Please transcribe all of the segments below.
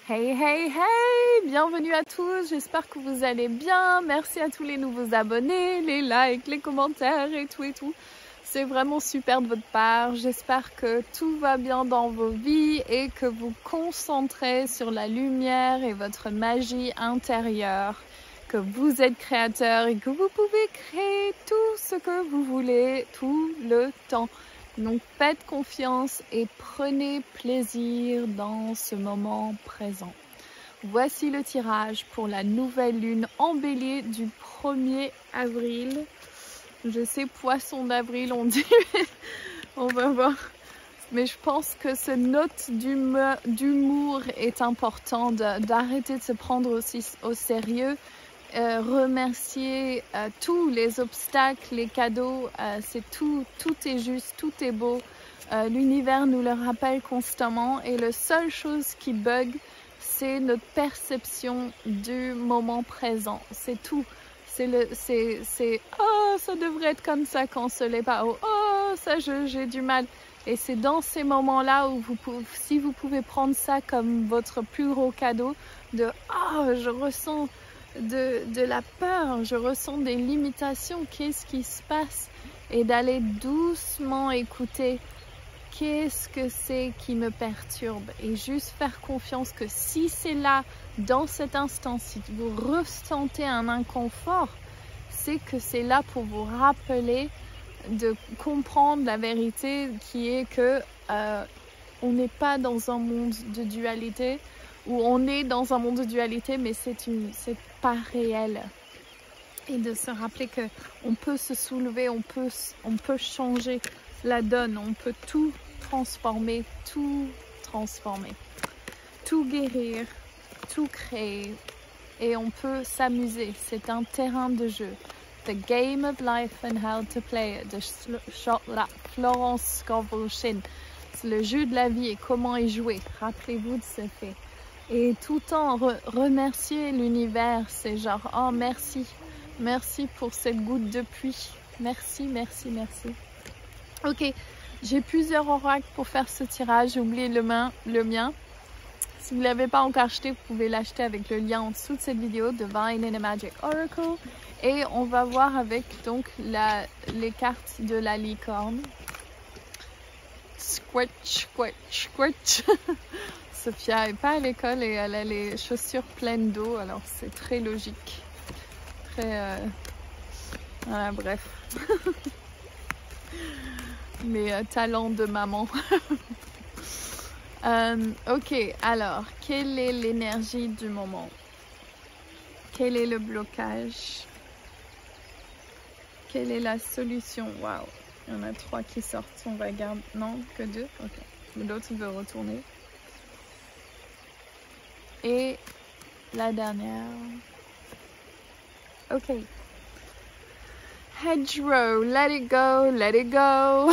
Hey, hey, hey! Bienvenue à tous, j'espère que vous allez bien. Merci à tous les nouveaux abonnés, les likes, les commentaires et tout. C'est vraiment super de votre part. J'espère que tout va bien dans vos vies et que vous concentrez sur la lumière et votre magie intérieure. Que vous êtes créateur et que vous pouvez créer tout ce que vous voulez tout le temps. Donc faites confiance et prenez plaisir dans ce moment présent. Voici le tirage pour la nouvelle lune en bélier du 1er avril. Je sais poisson d'avril on dit, on va voir. Mais je pense que ce note d'humour est important, d'arrêter de se prendre aussi au sérieux. Remercier tous les obstacles, les cadeaux, c'est tout est juste, tout est beau. L'univers nous le rappelle constamment et la seule chose qui bug, c'est notre perception du moment présent. C'est tout. C'est oh, ça devrait être comme ça quand ce n'est pas. Oh, ça j'ai du mal. Et c'est dans ces moments-là où si vous pouvez prendre ça comme votre plus gros cadeau, de oh, je ressens de la peur, je ressens des limitations, qu'est-ce qui se passe? Et d'aller doucement écouter qu'est-ce que c'est qui me perturbe et juste faire confiance que si c'est là, dans cet instant, si vous ressentez un inconfort, c'est que c'est là pour vous rappeler de comprendre la vérité qui est que on n'est pas dans un monde de dualité, où on est dans un monde de dualité, mais c'est pas réel. Et de se rappeler que on peut se soulever, on peut changer la donne, on peut tout transformer, tout guérir, tout créer. Et on peut s'amuser, c'est un terrain de jeu. The Game of Life and How to Play It de Florence Scovel Shinn. C'est le jeu de la vie et comment y jouer. Rappelez-vous de ce fait. Et tout le temps remercier l'univers, c'est genre oh merci, merci pour cette goutte de pluie, merci. Ok, j'ai plusieurs oracles pour faire ce tirage, j'ai oublié le mien. Si vous ne l'avez pas encore acheté, vous pouvez l'acheter avec le lien en dessous de cette vidéo, Divine and a Magic Oracle. Et on va voir avec donc les cartes de la licorne. Squatch. Sophia n'est pas à l'école et elle a les chaussures pleines d'eau, alors c'est très logique. Voilà, bref. Mes talents de maman. Ok, alors, quelle est l'énergie du moment? Quel est le blocage? Quelle est la solution? Waouh, il y en a 3 qui sortent, on va garder... Non, que 2? Ok, l'autre veut retourner. Et la dernière. Ok. Hedgerow, let it go, let it go.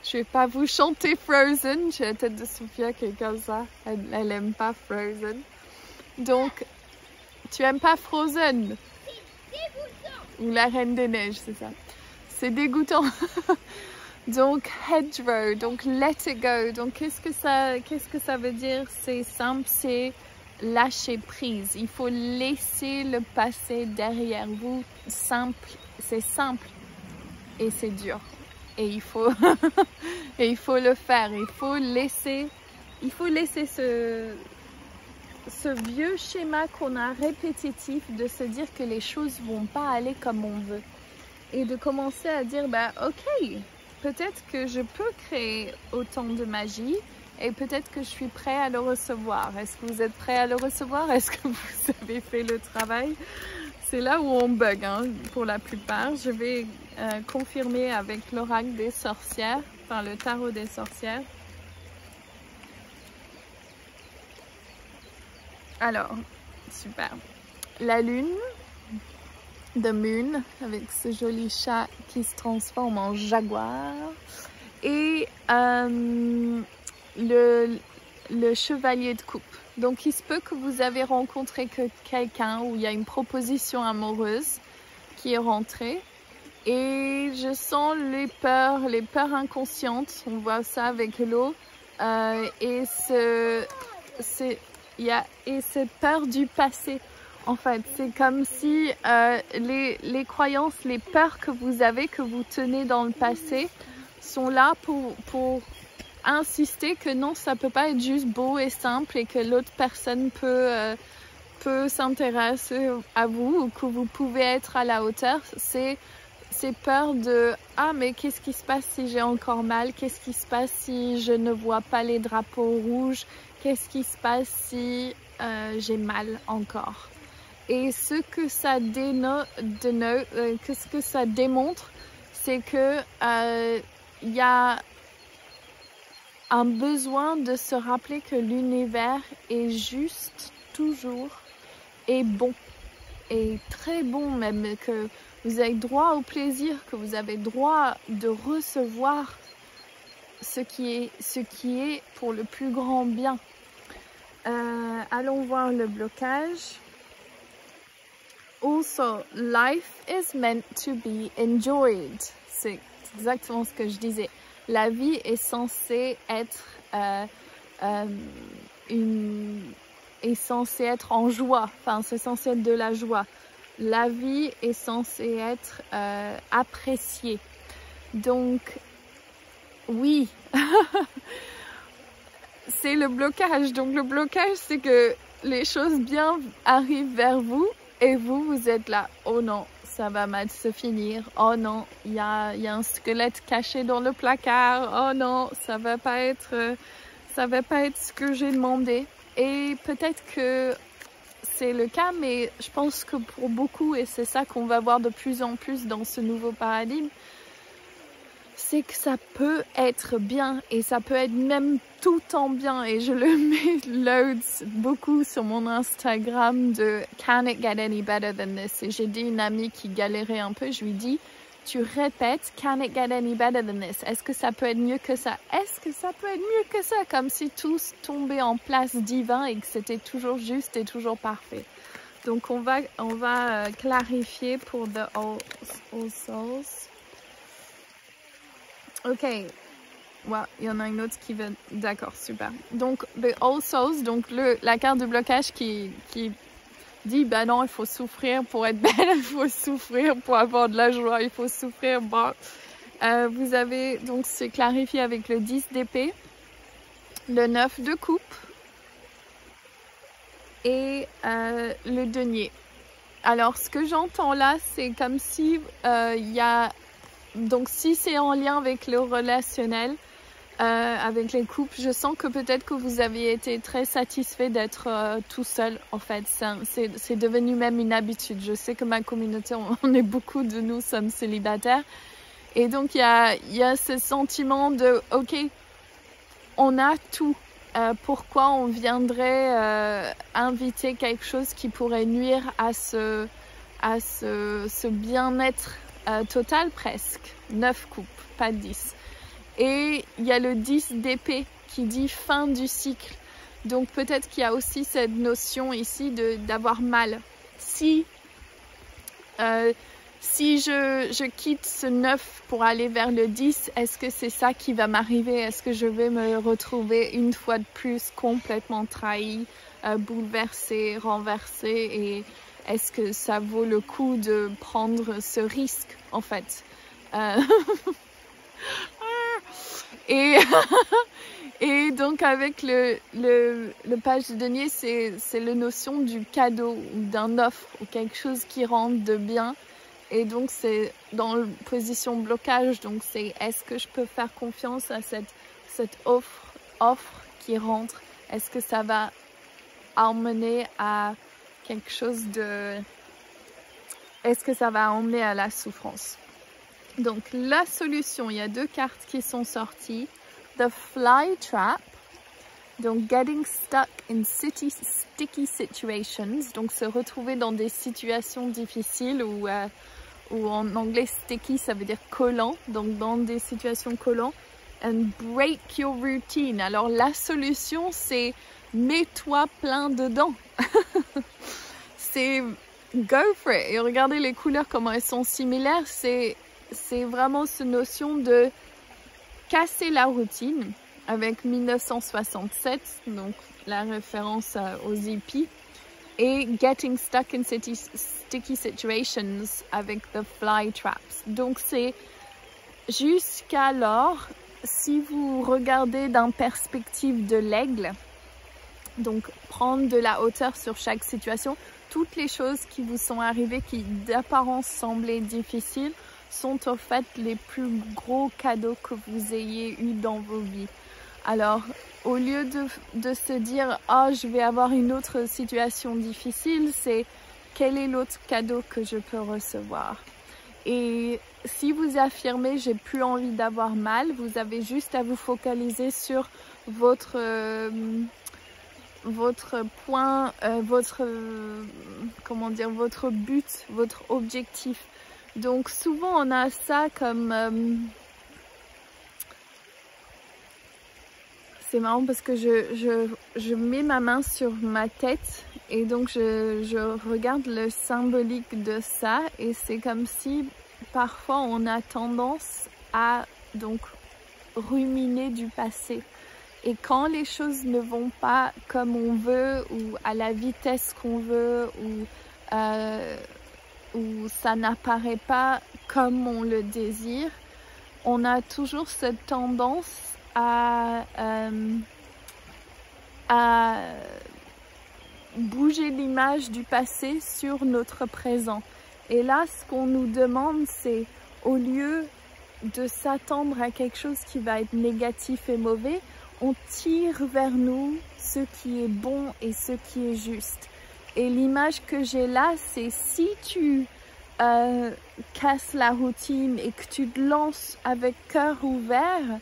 Je vais pas vous chanter Frozen. J'ai la tête de Sophia qui est comme ça. Elle aime pas Frozen. Donc, tu aimes pas Frozen? Ou la Reine des Neiges, c'est ça. C'est dégoûtant. Donc, hedgerow, donc let it go. Donc, qu'est-ce que ça veut dire? C'est simple, c'est lâcher prise. Il faut laisser le passé derrière vous. C'est simple et c'est dur. Et il faut le faire. Il faut laisser ce vieux schéma qu'on a répétitif de se dire que les choses vont pas aller comme on veut. Et de commencer à dire, bah ok, peut-être que je peux créer autant de magie et peut-être que je suis prêt à le recevoir. Est-ce que vous êtes prêt à le recevoir? Est-ce que vous avez fait le travail? C'est là où on bug hein, pour la plupart. Je vais confirmer avec l'oracle des sorcières, enfin le tarot des sorcières. Alors, super. La lune, The Moon, avec ce joli chat qui se transforme en jaguar. Et le chevalier de coupe. Donc il se peut que vous avez rencontré quelqu'un où il y a une proposition amoureuse qui est rentrée. Et je sens les peurs inconscientes. On voit ça avec l'eau. Et c'est et cette peur du passé. En fait, c'est comme si les croyances, les peurs que vous avez, que vous tenez dans le passé, sont là pour insister que non, ça peut pas être juste beau et simple et que l'autre personne peut s'intéresser à vous ou que vous pouvez être à la hauteur. C'est peur de « Ah, mais qu'est-ce qui se passe si j'ai encore mal? Qu'est-ce qui se passe si je ne vois pas les drapeaux rouges? Qu'est-ce qui se passe si j'ai mal encore ?» Et ce que ça démontre, c'est que il y a un besoin de se rappeler que l'univers est juste toujours et bon, et très bon même, que vous avez droit au plaisir, que vous avez droit de recevoir ce qui est pour le plus grand bien. Allons voir le blocage. Also, life is meant to be enjoyed. C'est exactement ce que je disais. La vie est censée être en joie. Enfin, c'est censé être de la joie. La vie est censée être appréciée. Donc, oui, c'est le blocage. Donc, le blocage, c'est que les choses bien arrivent vers vous. Et vous êtes là, oh non, ça va mal se finir, oh non, il y a un squelette caché dans le placard, oh non, ça va pas être ce que j'ai demandé. Et peut-être que c'est le cas, mais je pense que pour beaucoup, et c'est ça qu'on va voir de plus en plus dans ce nouveau paradigme, c'est que ça peut être bien et ça peut être même tout en bien. Et je le mets beaucoup sur mon Instagram de « Can it get any better than this ?» Et j'ai dit à une amie qui galérait un peu, je lui dis « Tu répètes « Can it get any better than this ?» Est-ce que ça peut être mieux que ça? Est-ce que ça peut être mieux que ça? Comme si tout tombait en place divin et que c'était toujours juste et toujours parfait. Donc on va clarifier pour The All Souls. Ok, ouais, il y en a une autre qui veut... D'accord, super. Donc, The All Souls, donc la carte de blocage qui dit, bah non, il faut souffrir pour être belle, il faut souffrir pour avoir de la joie, il faut souffrir, bon. Vous avez, donc, c'est clarifié avec le 10 d'épée, le 9 de coupe et le denier. Alors, ce que j'entends là, c'est comme si il y a... Donc, si c'est en lien avec le relationnel, avec les couples, je sens que peut-être que vous avez été très satisfait d'être tout seul, en fait. C'est devenu même une habitude. Je sais que ma communauté, on est beaucoup de nous sommes célibataires. Et donc, il y a ce sentiment de, OK, on a tout. Pourquoi on viendrait inviter quelque chose qui pourrait nuire à ce bien-être total presque, 9 coupes, pas 10. Et il y a le 10 d'épée qui dit fin du cycle. Donc peut-être qu'il y a aussi cette notion ici d'avoir mal. Si je quitte ce 9 pour aller vers le 10, est-ce que c'est ça qui va m'arriver? Est-ce que je vais me retrouver une fois de plus complètement trahi, bouleversée, renversée et est-ce que ça vaut le coup de prendre ce risque, en fait? Et donc, avec le page de denier, c'est la notion du cadeau ou d'un offre ou quelque chose qui rentre de bien. Et donc, c'est dans la position blocage. Donc, c'est est-ce que je peux faire confiance à cette offre qui rentre? Est-ce que ça va emmener à quelque chose de... Est-ce que ça va emmener à la souffrance? Donc, la solution, il y a 2 cartes qui sont sorties. The Fly Trap. Donc, getting stuck in sticky situations. Donc, se retrouver dans des situations difficiles ou en anglais, sticky, ça veut dire collant. Donc, dans des situations collantes. And break your routine. Alors, la solution, c'est mets-toi plein dedans. C'est go for it. Et regardez les couleurs, comment elles sont similaires. C'est vraiment cette notion de casser la routine. avec 1967, donc la référence aux hippies, et Getting Stuck in Sticky Situations avec The Fly Traps. Donc c'est jusqu'alors, si vous regardez d'un perspective de l'aigle, donc prendre de la hauteur sur chaque situation, toutes les choses qui vous sont arrivées qui d'apparence semblaient difficiles sont au fait les plus gros cadeaux que vous ayez eu dans vos vies. Alors, au lieu de se dire « Oh, je vais avoir une autre situation difficile », c'est « Quel est l'autre cadeau que je peux recevoir ?» Et si vous affirmez « J'ai plus envie d'avoir mal », vous avez juste à vous focaliser sur votre point, comment dire, votre but, votre objectif. Donc souvent on a ça comme... c'est marrant parce que je mets ma main sur ma tête et donc je regarde le symbolique de ça et c'est comme si parfois on a tendance à donc ruminer du passé. Et quand les choses ne vont pas comme on veut ou à la vitesse qu'on veut ou ça n'apparaît pas comme on le désire, on a toujours cette tendance à bouger l'image du passé sur notre présent. Et là, ce qu'on nous demande, c'est au lieu de s'attendre à quelque chose qui va être négatif et mauvais, on tire vers nous ce qui est bon et ce qui est juste. Et l'image que j'ai là, c'est si tu casses la routine et que tu te lances avec cœur ouvert,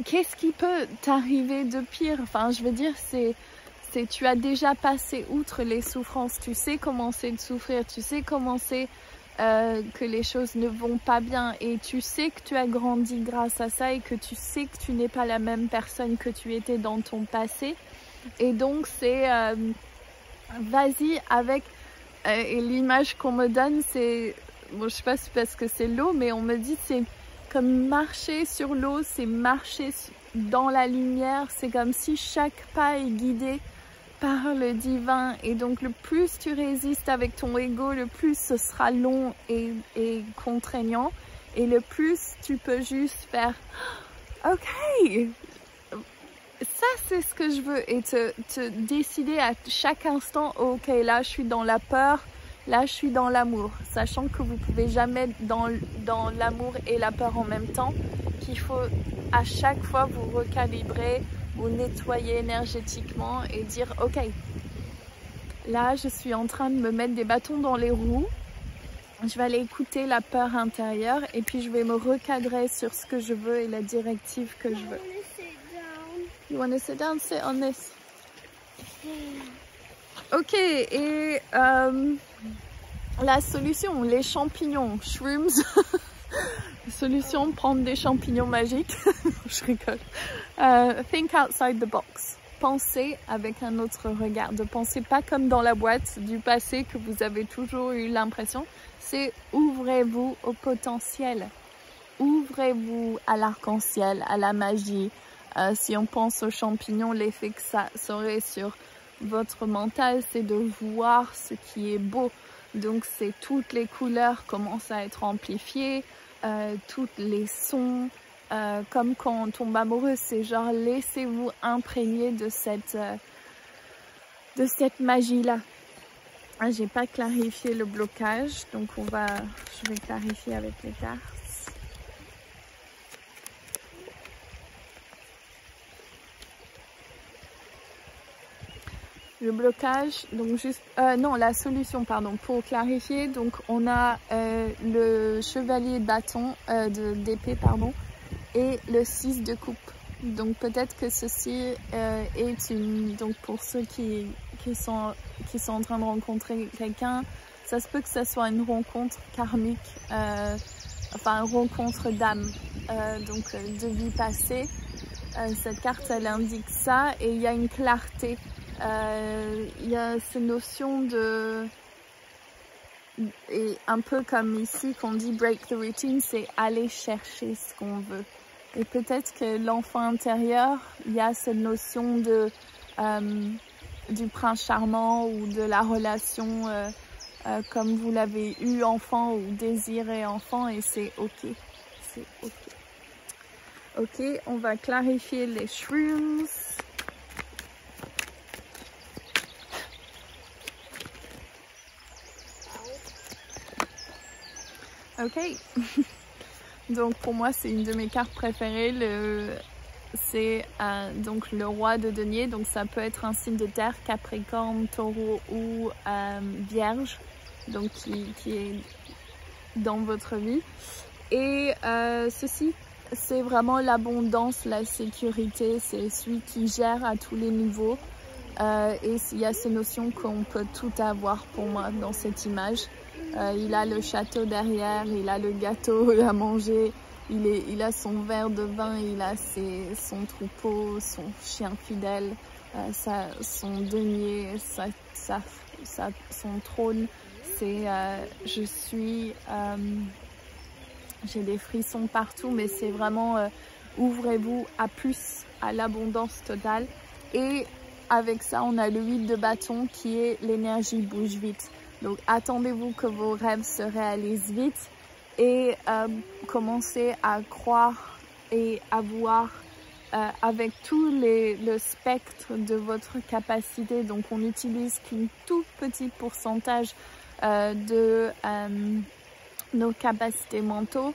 qu'est-ce qui peut t'arriver de pire? Enfin, je veux dire, tu as déjà passé outre les souffrances, tu sais comment c'est de souffrir, tu sais comment c'est que les choses ne vont pas bien et tu sais que tu as grandi grâce à ça et que tu sais que tu n'es pas la même personne que tu étais dans ton passé. Et donc c'est vas-y avec et l'image qu'on me donne c'est, bon je sais pas si c'est parce que c'est l'eau, mais on me dit c'est comme marcher sur l'eau, c'est marcher dans la lumière, c'est comme si chaque pas est guidé par le divin et donc le plus tu résistes avec ton ego, le plus ce sera long et contraignant et le plus tu peux juste faire ok, ça c'est ce que je veux et te décider à chaque instant ok là je suis dans la peur, là je suis dans l'amour, sachant que vous pouvez jamais dans l'amour et la peur en même temps, qu'il faut à chaque fois vous recalibrer, vous nettoyer énergétiquement et dire ok, là je suis en train de me mettre des bâtons dans les roues, je vais aller écouter la peur intérieure et puis je vais me recadrer sur ce que je veux et la directive que je veux. You want to sit down? Sit on this. Ok, et la solution, les champignons, shrooms. Solution, prendre des champignons magiques. Je rigole. Think outside the box. Pensez avec un autre regard. Ne pensez pas comme dans la boîte du passé que vous avez toujours eu l'impression. C'est ouvrez-vous au potentiel. Ouvrez-vous à l'arc-en-ciel, à la magie. Si on pense aux champignons, l'effet que ça aurait sur votre mental, c'est de voir ce qui est beau. Donc c'est toutes les couleurs commencent à être amplifiées, tous les sons, comme quand on tombe amoureux, c'est genre laissez-vous imprégner de cette magie-là. J'ai pas clarifié le blocage, donc je vais clarifier avec les cartes. Le blocage, donc juste, non, la solution, pardon, pour clarifier, donc on a le chevalier de bâton, d'épée, pardon, et le 6 de coupe. Donc peut-être que ceci est donc pour ceux qui sont en train de rencontrer quelqu'un, ça se peut que ça soit une rencontre karmique, enfin une rencontre d'âme, donc de vie passée. Cette carte, elle indique ça et il y a une clarté. Il y a cette notion de Et un peu comme ici qu'on dit break the routine, c'est aller chercher ce qu'on veut. Et peut-être que l'enfant intérieur, il y a cette notion de du prince charmant ou de la relation comme vous l'avez eu enfant ou désiré enfant, et c'est ok. C'est ok. Ok, on va clarifier les shrooms. Ok. Donc pour moi c'est une de mes cartes préférées. C'est donc le roi de denier. Donc ça peut être un signe de terre, Capricorne, Taureau ou Vierge. Donc qui est dans votre vie. Et ceci, c'est vraiment l'abondance, la sécurité. C'est celui qui gère à tous les niveaux. Et il y a cette notion qu'on peut tout avoir pour moi dans cette image. Il a le château derrière, il a le gâteau à manger, il a son verre de vin, il a son troupeau, son chien fidèle, son denier, son trône. C'est j'ai des frissons partout, mais c'est vraiment ouvrez-vous à plus, à l'abondance totale. Et avec ça, on a le 8 de bâton qui est l'énergie bouge vite. Donc attendez-vous que vos rêves se réalisent vite et commencez à croire et à voir avec tout le spectre de votre capacité. Donc on n'utilise qu'un tout petit pourcentage de nos capacités mentaux.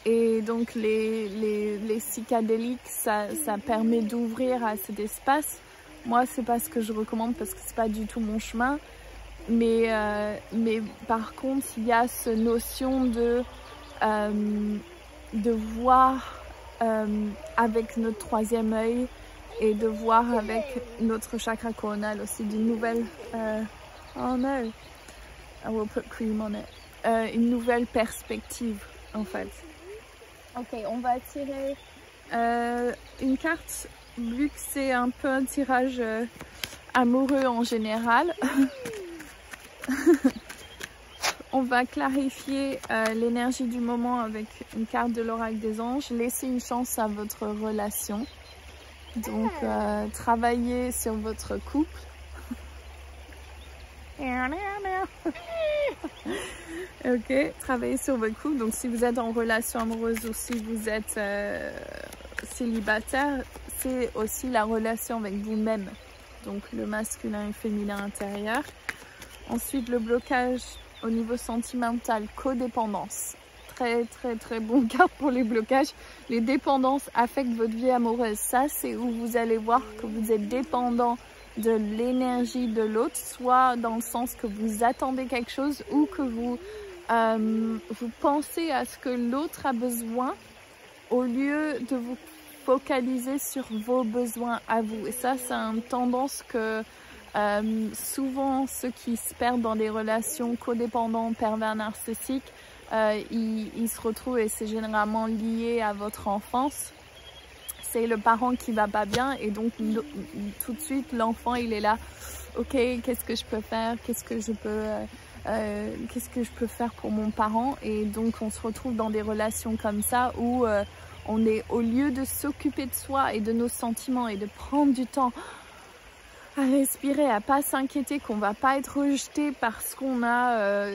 Et donc les psychédéliques, ça permet d'ouvrir à cet espace. Moi, c'est pas ce que je recommande parce que c'est pas du tout mon chemin. Mais par contre, il y a cette notion de voir avec notre troisième œil et de voir avec notre chakra coronal aussi d'une nouvelle oh no, I will put cream on it. Une nouvelle perspective en fait. Ok, on va tirer une carte, vu que c'est un peu un tirage amoureux en général. On va clarifier l'énergie du moment avec une carte de l'oracle des anges. Laissez une chance à votre relation. Donc, travaillez sur votre couple. Ok, travaillez sur votre couple. Donc, si vous êtes en relation amoureuse ou si vous êtes célibataire, c'est aussi la relation avec vous-même. Donc, le masculin et le féminin intérieur. Ensuite, le blocage au niveau sentimental, codépendance. Très, très, très bon carte pour les blocages. Les dépendances affectent votre vie amoureuse. Ça, c'est où vous allez voir que vous êtes dépendant de l'énergie de l'autre, soit dans le sens que vous attendez quelque chose ou que vous pensez à ce que l'autre a besoin au lieu de vous focaliser sur vos besoins à vous. Et ça, c'est une tendance que souvent ceux qui se perdent dans des relations codépendantes, pervers narcissiques, ils se retrouvent, et c'est généralement lié à votre enfance. C'est le parent qui va pas bien et donc tout de suite l'enfant il est là, ok, qu'est-ce que je peux faire, qu'est-ce que je peux faire pour mon parent. Et donc on se retrouve dans des relations comme ça où on est, au lieu de s'occuper de soi et de nos sentiments et de prendre du temps à respirer, à pas s'inquiéter qu'on va pas être rejeté parce qu'on a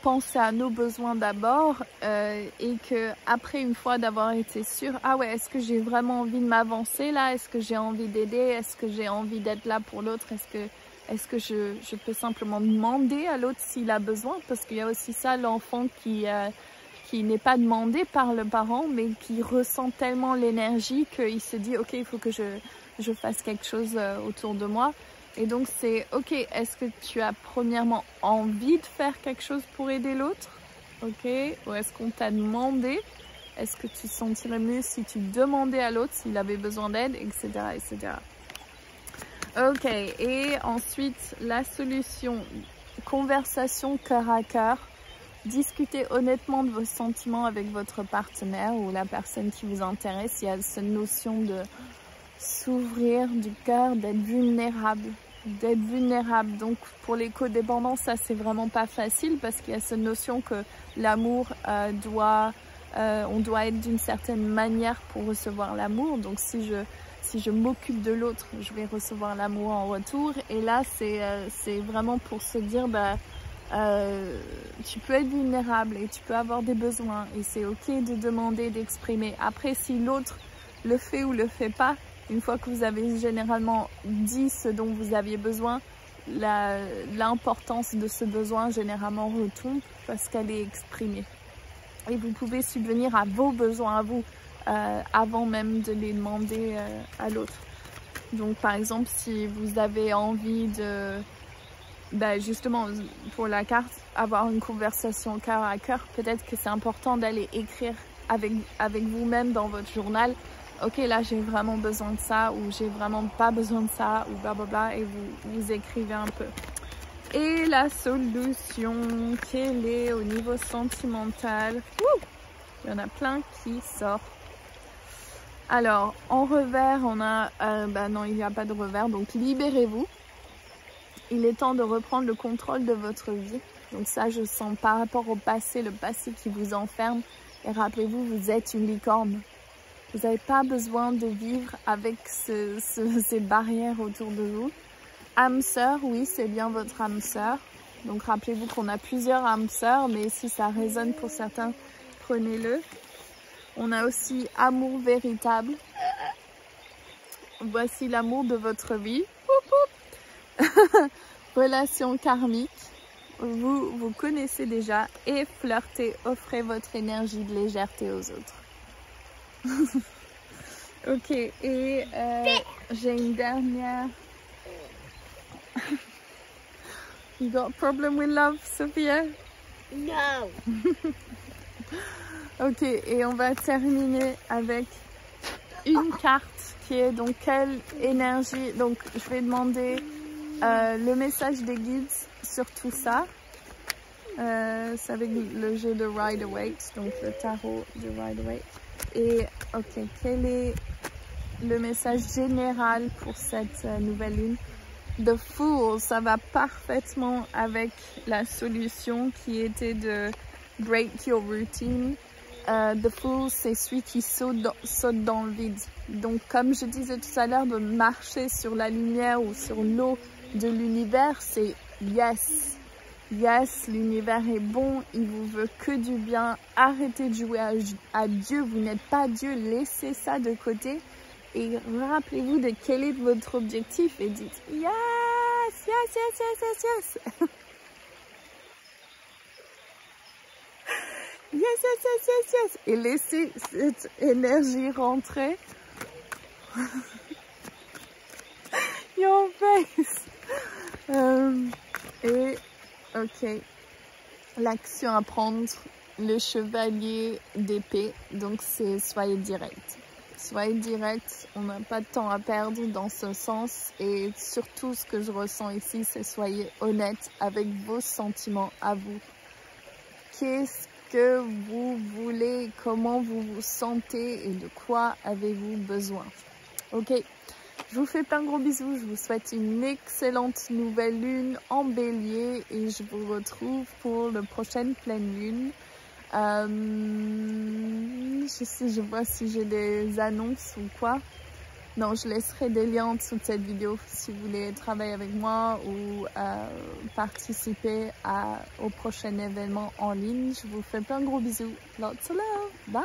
pensé à nos besoins d'abord, et que après, une fois d'avoir été sûr, ah ouais, est-ce que j'ai vraiment envie de m'avancer là, est-ce que j'ai envie d'aider, est-ce que j'ai envie d'être là pour l'autre, est-ce que je peux simplement demander à l'autre s'il a besoin, parce qu'il y a aussi ça, l'enfant qui n'est pas demandé par le parent mais qui ressent tellement l'énergie qu'il se dit ok, il faut que je fasse quelque chose autour de moi. Et donc c'est ok, est-ce que tu as premièrement envie de faire quelque chose pour aider l'autre, ok, ou est-ce qu'on t'a demandé, est-ce que tu sentirais mieux si tu demandais à l'autre s'il avait besoin d'aide, etc., etc. Ok, et ensuite la solution, conversation cœur à cœur. Discutez honnêtement de vos sentiments avec votre partenaire ou la personne qui vous intéresse. Il y a cette notion de s'ouvrir du cœur, d'être vulnérable. d'être vulnérable. Donc pour les codépendants, ça c'est vraiment pas facile parce qu'il y a cette notion que l'amour on doit être d'une certaine manière pour recevoir l'amour. Donc si je m'occupe de l'autre, je vais recevoir l'amour en retour. Et là c'est vraiment pour se dire tu peux être vulnérable et tu peux avoir des besoins et c'est ok de demander, d'exprimer. Après si l'autre le fait ou le fait pas, une fois que vous avez généralement dit ce dont vous aviez besoin, l'importance de ce besoin généralement retombe parce qu'elle est exprimée. Et vous pouvez subvenir à vos besoins à vous avant même de les demander à l'autre. Donc par exemple, si vous avez envie de, justement pour la carte, avoir une conversation cœur à cœur, peut-être que c'est important d'aller écrire avec vous-même dans votre journal. Ok, là j'ai vraiment besoin de ça ou j'ai vraiment pas besoin de ça ou blablabla et vous écrivez un peu. Et la solution, quelle est au niveau sentimental? Il y en a plein qui sortent. Alors, en revers, on a... non, il n'y a pas de revers, donc libérez-vous. Il est temps de reprendre le contrôle de votre vie. Donc ça, je sens par rapport au passé, le passé qui vous enferme. Et rappelez-vous, vous êtes une licorne. Vous n'avez pas besoin de vivre avec ces barrières autour de vous. Âme sœur, oui, c'est bien votre âme sœur. Donc rappelez-vous qu'on a plusieurs âmes sœurs, mais si ça résonne pour certains, prenez-le. On a aussi amour véritable. Voici l'amour de votre vie. Relation karmique. Vous connaissez déjà. Et flirtez, offrez votre énergie de légèreté aux autres. Ok, et j'ai une dernière. You got a problem with love, Sophia? No. Ok, et on va terminer avec une carte qui est donc quelle énergie. Donc je vais demander le message des guides sur tout ça. C'est avec le jeu de Rider-Waite, donc le tarot de Rider-Waite. Et ok, quel est le message général pour cette nouvelle lune? The Fool, ça va parfaitement avec la solution qui était de break your routine. The Fool, c'est celui qui saute dans le vide. Donc comme je disais tout à l'heure, de marcher sur la lumière ou sur l'eau de l'univers, c'est yes. Yes, l'univers est bon, il vous veut que du bien. Arrêtez de jouer à Dieu, vous n'êtes pas Dieu, laissez ça de côté. Et rappelez-vous de quel est votre objectif et dites yes, yes, yes, yes, yes, yes. Yes, yes, yes, yes, yes. Et laissez cette énergie rentrer. Your face. Et ok, l'action à prendre, le chevalier d'épée, donc c'est soyez direct. Soyez direct, on n'a pas de temps à perdre dans ce sens et surtout ce que je ressens ici, c'est soyez honnête avec vos sentiments à vous. Qu'est-ce que vous voulez, comment vous vous sentez et de quoi avez-vous besoin? Ok, je vous fais plein de gros bisous, je vous souhaite une excellente nouvelle lune en bélier et je vous retrouve pour la prochaine pleine lune. Je vois si j'ai des annonces ou quoi. Non, je laisserai des liens en dessous de cette vidéo si vous voulez travailler avec moi ou participer au prochain événement en ligne. Je vous fais plein de gros bisous. Lots of love. Bye.